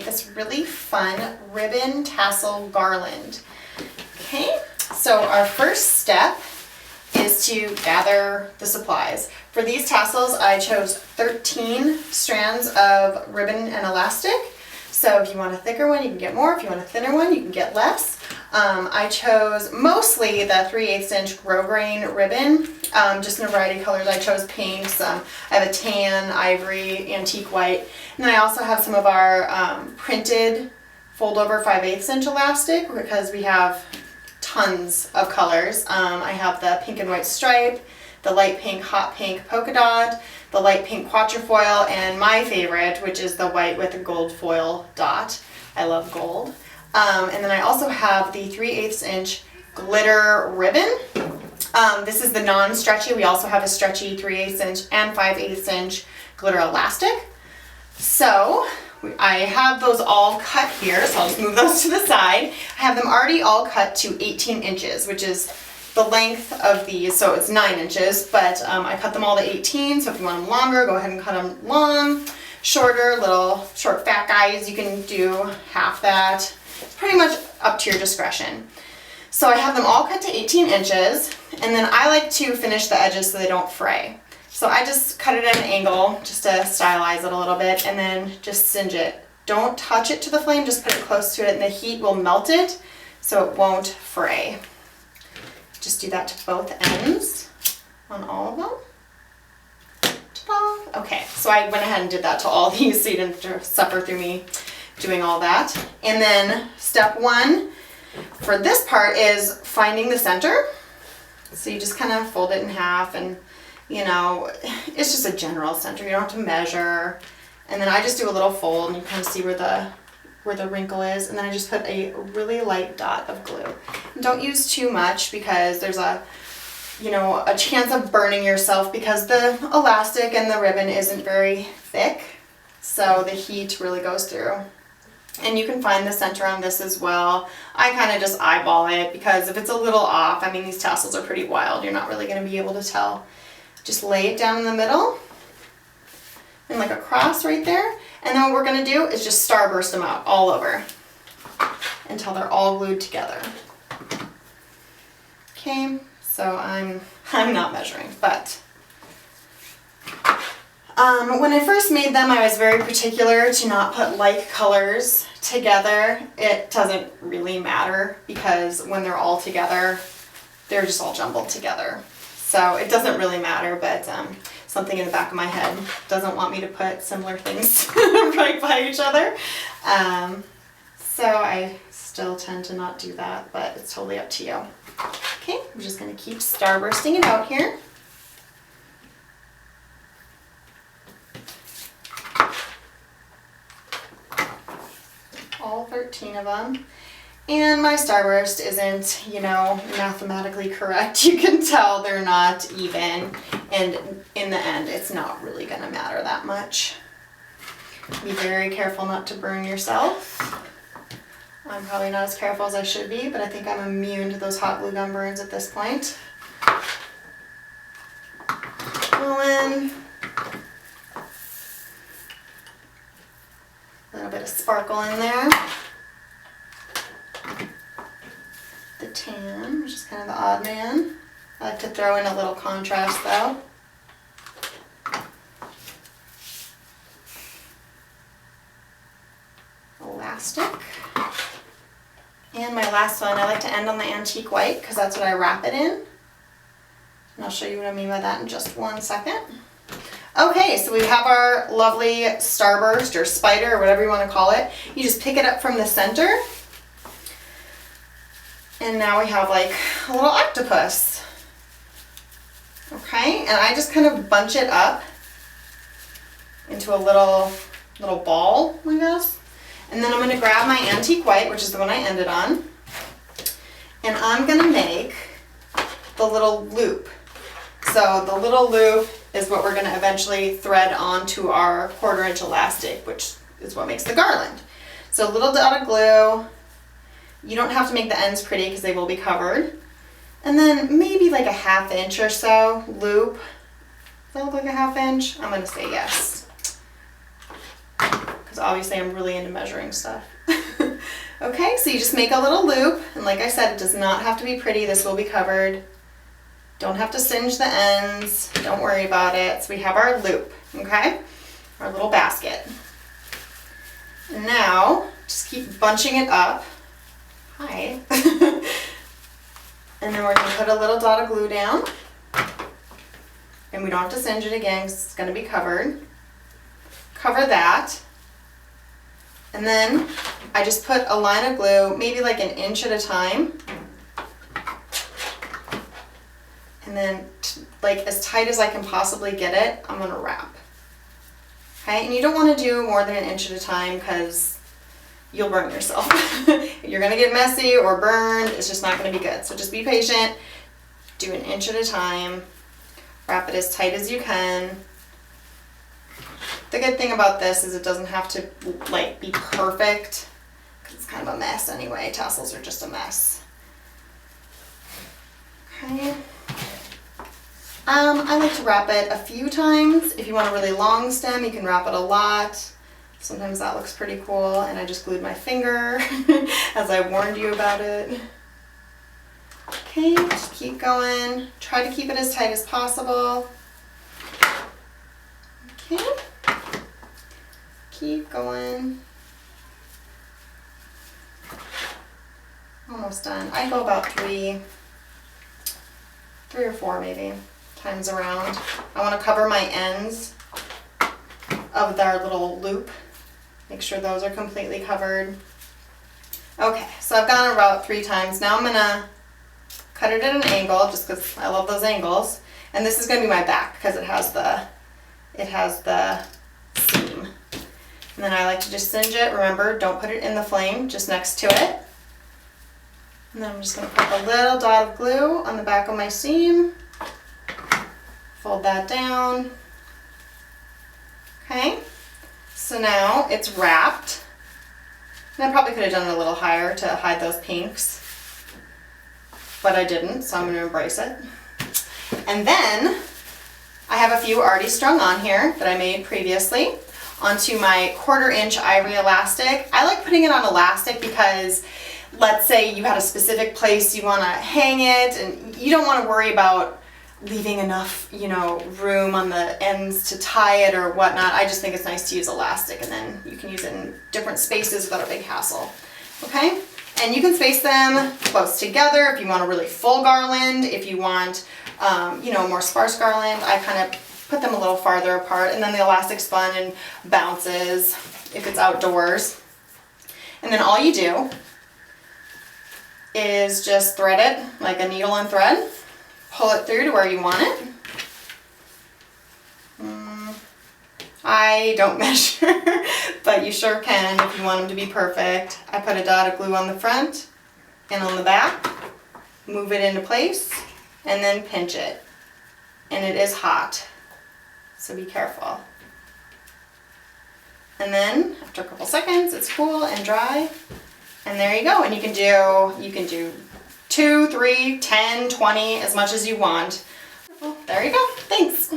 this really fun ribbon tassel garland. Okay, so our first step is to gather the supplies. For these tassels, I chose 13 strands of ribbon and elastic. So if you want a thicker one, you can get more. If you want a thinner one, you can get less. I chose mostly the 3/8 inch grosgrain ribbon, just in a variety of colors. I chose pinks. I have a tan, ivory, antique white. And then I also have some of our printed fold over 5/8 inch elastic because we have tons of colors. I have the pink and white stripe, the light pink, hot pink polka dot, the light pink quatrefoil, and my favorite, which is the white with a gold foil dot. I love gold. And then I also have the 3/8 inch glitter ribbon. This is the non-stretchy. We also have a stretchy 3/8 inch and 5/8 inch glitter elastic. So I have those all cut here, so I'll just move those to the side. I have them already all cut to 18 inches, which is the length of these, so it's 9 inches, but I cut them all to 18, so if you want them longer, go ahead and cut them long. Shorter, little short fat guys, you can do half that. It's pretty much up to your discretion. So I have them all cut to 18 inches, and then I like to finish the edges so they don't fray. So I just cut it at an angle just to stylize it a little bit, and then just singe it. Don't touch it to the flame, just put it close to it, and the heat will melt it so it won't fray. Just do that to both ends on all of them. Ta-da! Okay, so I went ahead and did that to all these so you didn't have to suffer through me doing all that. And then step one for this part is finding the center. So you just kind of fold it in half, and you know, it's just a general center. You don't have to measure. And then I just do a little fold, and you kind of see where the wrinkle is, and then I just put a really light dot of glue. And don't use too much because there's a chance of burning yourself because the elastic and the ribbon isn't very thick, so the heat really goes through. And you can find the center on this as well. I kind of just eyeball it because if it's a little off, I mean, these tassels are pretty wild, you're not really going to be able to tell. Just lay it down in the middle and like a cross right there. And then what we're going to do is just starburst them out all over until they're all glued together. Okay, so I'm not measuring, but when I first made them, I was very particular to not put like colors together. It doesn't really matter because when they're all together, they're just all jumbled together. So it doesn't really matter, but something in the back of my head doesn't want me to put similar things right by each other. So I still tend to not do that, but it's totally up to you. Okay, I'm just going to keep starbursting it out here. All 13 of them. And my starburst isn't, mathematically correct. You can tell they're not even, and in the end, it's not really going to matter that much. Be very careful not to burn yourself. I'm probably not as careful as I should be, but I think I'm immune to those hot glue gun burns at this point. Pull in. A little bit of sparkle in there. The tan, which is kind of the odd man. I like to throw in a little contrast though. Elastic. And my last one, I like to end on the antique white because that's what I wrap it in. And I'll show you what I mean by that in just one second. Okay, so we have our lovely starburst or spider or whatever you want to call it. You just pick it up from the center. And now we have like a little octopus. Okay, and I just kind of bunch it up into a little ball, I guess. And then I'm going to grab my antique white, which is the one I ended on. And I'm going to make the little loop. So the little loop is what we're going to eventually thread onto our 1/4 inch elastic, which is what makes the garland. So a little dot of glue. You don't have to make the ends pretty because they will be covered. And then maybe like a 1/2 inch or so loop. Does that look like a 1/2 inch? I'm going to say yes. Because because obviously I'm really into measuring stuff. Okay, so you just make a little loop, and like I said, it does not have to be pretty. This will be covered. Don't have to singe the ends. Don't worry about it. So we have our loop, okay? Our little basket. And now, just keep bunching it up. Hi. And then we're going to put a little dot of glue down. And we don't have to singe it again because it's going to be covered. Cover that. And then I just put a line of glue, maybe like an inch at a time. And then like as tight as I can possibly get it, I'm going to wrap. Okay, and you don't want to do more than an inch at a time because you'll burn yourself. You're going to get messy or burned. It's just not going to be good. So just be patient. Do an inch at a time. Wrap it as tight as you can. The good thing about this is it doesn't have to like be perfect because it's kind of a mess anyway. Tassels are just a mess. Okay. I like to wrap it a few times. If you want a really long stem, you can wrap it a lot. Sometimes that looks pretty cool, and I just glued my finger as I warned you about it. Okay, just keep going. Try to keep it as tight as possible. Okay. Keep going. Almost done. I go about three or four maybe times around. I want to cover my ends of our little loop. Make sure those are completely covered. Okay, so I've gone about 3 times. Now I'm gonna cut it at an angle just because I love those angles. And this is gonna be my back because it has the seam. And then I like to just singe it. Remember, don't put it in the flame, just next to it. And then I'm just going to put a little dot of glue on the back of my seam. Fold that down. Okay, so now it's wrapped. And I probably could have done it a little higher to hide those pinks, but I didn't, so I'm going to embrace it. And then I have a few already strung on here that I made previously onto my 1/4 inch ivory elastic. I like putting it on elastic because let's say you had a specific place you want to hang it and you don't want to worry about leaving enough, room on the ends to tie it or whatnot. I just think it's nice to use elastic, and then you can use it in different spaces without a big hassle. Okay? And you can space them close together if you want a really full garland, if you want more sparse garland. I kind of put them a little farther apart, and then the elastic's fun and bounces if it's outdoors. And then all you do is just thread it like a needle and thread. Pull it through to where you want it. I don't measure, but you sure can if you want them to be perfect. I put a dot of glue on the front and on the back, move it into place, and then pinch it. And it is hot, so be careful. And then after a couple seconds, it's cool and dry, and there you go. And you can do 2, 3, 10, 20, as much as you want. Well, there you go. Thanks.